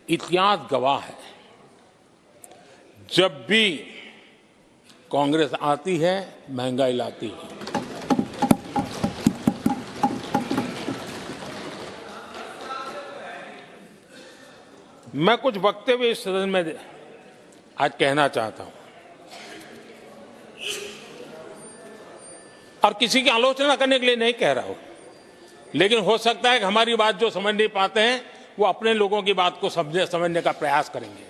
इतिहास गवाह है, जब भी कांग्रेस आती है महंगाई लाती है। मैं कुछ वक्तव्य इस सदन में आज कहना चाहता हूं और किसी की आलोचना करने के लिए नहीं कह रहा हूं, लेकिन हो सकता है कि हमारी बात जो समझ नहीं पाते हैं वो अपने लोगों की बात को समझने का प्रयास करेंगे।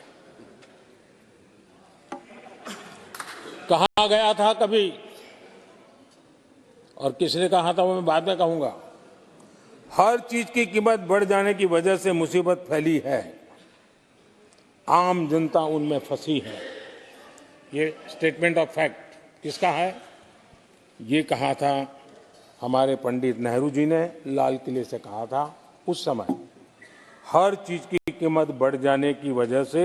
कहा गया था कभी, और किसने कहा था वो मैं बाद में कहूंगा, हर चीज की कीमत बढ़ जाने की वजह से मुसीबत फैली है, आम जनता उनमें फंसी है। ये स्टेटमेंट ऑफ फैक्ट किसका है? ये कहा था हमारे पंडित नेहरू जी ने, लाल किले से कहा था उस समय। हर चीज की कीमत बढ़ जाने की वजह से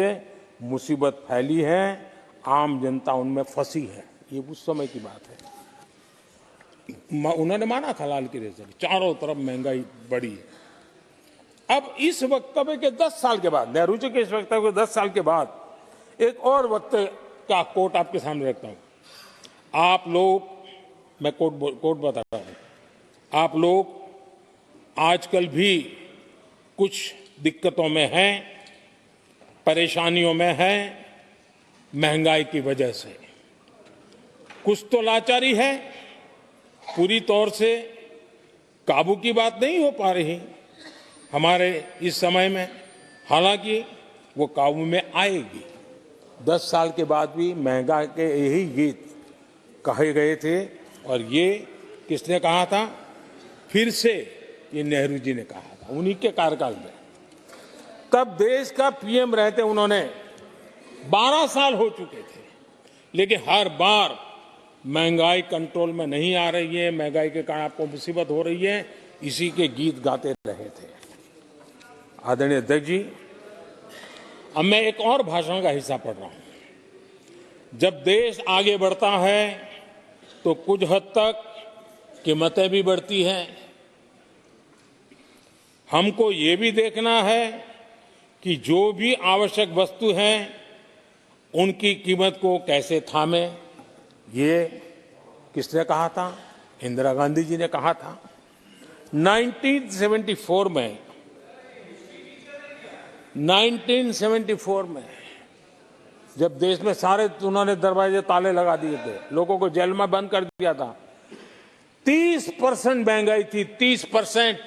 मुसीबत फैली है, आम जनता उनमें फंसी है। ये उस समय की बात है। उन्होंने माना था लाल किले से, चारों तरफ महंगाई बढ़ी है। अब इस वक्तव्य के 10 साल के बाद, नेहरू जी के इस वक्तव्य के 10 साल के बाद एक और वक्तव्य का कोट आपके सामने रखता हूं। आप लोग, मैं कोट बता रहा हूं, आप लोग आजकल भी कुछ दिक्कतों में हैं, परेशानियों में हैं महंगाई की वजह से। कुछ तो लाचारी है, पूरी तौर से काबू की बात नहीं हो पा रही हमारे इस समय में, हालांकि वो काबू में आएगी। 10 साल के बाद भी महंगाई के यही गीत कहे गए थे, और ये किसने कहा था? फिर से ये नेहरू जी ने कहा था उन्हीं के कार्यकाल में। तब देश का पीएम रहते उन्होंने 12 साल हो चुके थे, लेकिन हर बार महंगाई कंट्रोल में नहीं आ रही है, महंगाई के कारण आपको मुसीबत हो रही है, इसी के गीत गाते रहे थे। आदरणीय अध्यक्ष जी, अब मैं एक और भाषण का हिस्सा पढ़ रहा हूं। जब देश आगे बढ़ता है तो कुछ हद तक कीमतें भी बढ़ती हैं। हमको ये भी देखना है कि जो भी आवश्यक वस्तु हैं उनकी कीमत को कैसे थामें। ये किसने कहा था? इंदिरा गांधी जी ने कहा था। 1974 में जब देश में सारे उन्होंने दरवाजे ताले लगा दिए थे, लोगों को जेल में बंद कर दिया था, 30% महंगाई थी, 30%।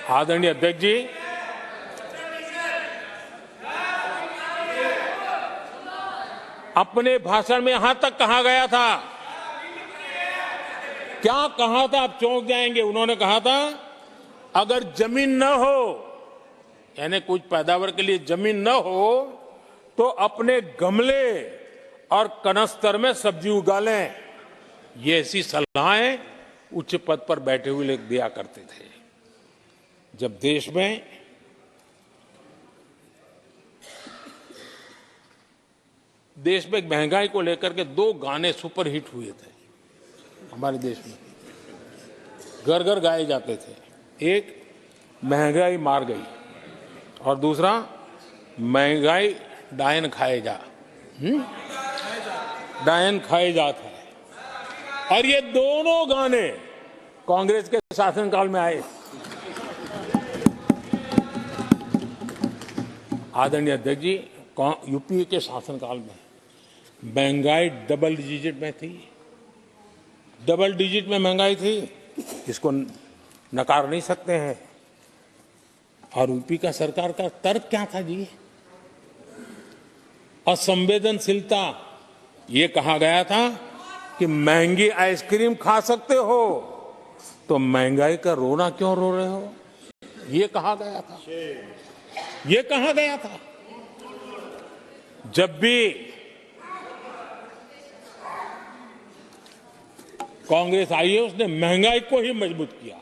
आदरणीय अध्यक्ष जी, अपने भाषण में यहां तक कहा गया था, क्या कहा था? आप चौंक जाएंगे। उन्होंने कहा था अगर जमीन न हो, यानी कुछ पैदावार के लिए जमीन न हो, तो अपने गमले और कनस्तर में सब्जी उगा लें। ये ऐसी सलाहें उच्च पद पर बैठे हुए लोग दिया करते थे। जब देश में महंगाई को लेकर के 2 गाने सुपरहिट हुए थे हमारे देश में, घर घर गाए जाते थे। एक महंगाई मार गई और दूसरा महंगाई डायन खाए जा, डायन खाए जाता है। और ये दोनों गाने कांग्रेस के शासनकाल में आए। आदरणीय अध्यक्ष जी, यूपी के शासनकाल में महंगाई डबल डिजिट में थी, डबल डिजिट में महंगाई थी, इसको नकार नहीं सकते हैं। और यूपी का सरकार का तर्क क्या था जी? असंवेदनशीलता। ये कहा गया था कि महंगी आइसक्रीम खा सकते हो तो महंगाई का रोना क्यों रो रहे हो, ये कहा गया था। ये कहा गया था। जब भी कांग्रेस आई है उसने महंगाई को ही मजबूत किया।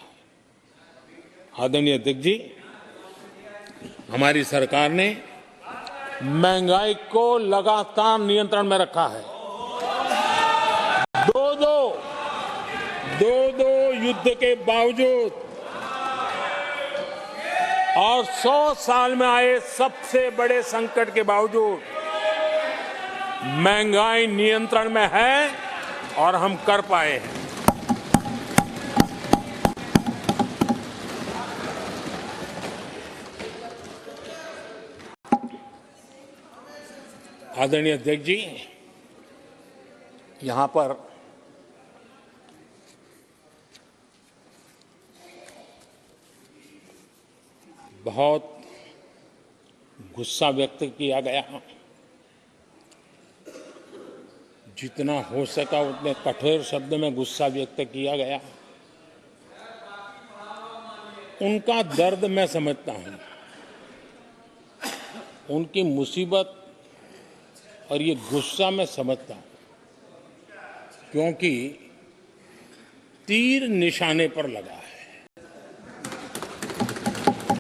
आदरणीय अध्यक्ष जी, हमारी सरकार ने महंगाई को लगातार नियंत्रण में रखा है। दो युद्ध के बावजूद और 100 साल में आए सबसे बड़े संकट के बावजूद महंगाई नियंत्रण में है और हम कर पाए हैं। आदरणीय अध्यक्ष जी, यहां पर बहुत गुस्सा व्यक्त किया गया। जितना हो सका उतने कठोर शब्द में गुस्सा व्यक्त किया गया। उनका दर्द मैं समझता हूं, उनकी मुसीबत और ये गुस्सा मैं समझता हूं, क्योंकि तीर निशाने पर लगा है।